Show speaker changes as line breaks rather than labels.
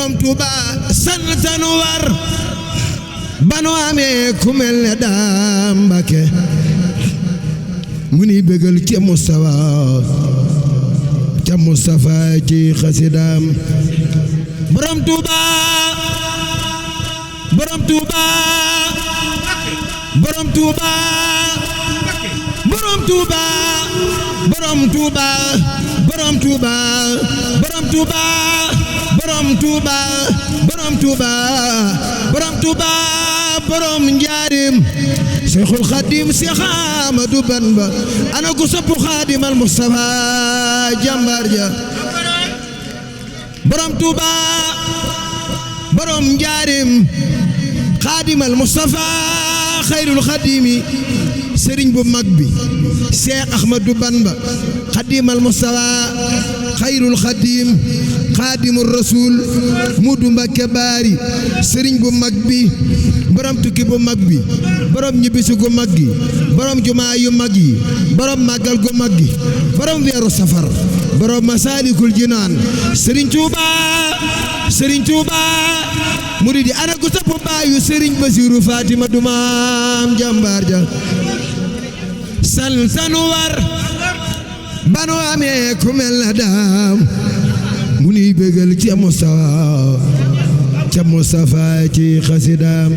borom Tuuba santanu war banu amee ku mel ne daam Mbàkke mu ni bégal ca Mustafa ci xasidaam borom Tuuba borom Tuuba borom Tuuba borom Tuuba borom Tuuba borom Tuuba borom Tuuba borom Tuuba borom Tuuba borom Tuuba borom njaarim Seexul Xadiim Seex Ahmadu Bamba ana ku sopp Xaadimal Mustafa jàmbaar ja borom Tuuba borom njaarim Xaadimal Mustafa xayrul xadiimi sëriñ bu mag bi Seex Ahmadu Bamba Xaadimal Mustafa xayrul xadiim xaadimul rasuul Mudu Mbakke Baari sëriñ bu mag bi borom tukki bu mag bi borom ñibbisi gu mag gi borom jumaa yu mag yi borom màggal gu mag gi borom weeru safar borom masaalikul jinaan sëriñ Tuuba sëriñ Tuuba muridi ana ku sopp baayu sëriñ Basiru Fatima du maam jàmbaar ja santanu war banu amee ku mel na daam mu nuy bégal ca Mustafa ci xasidaam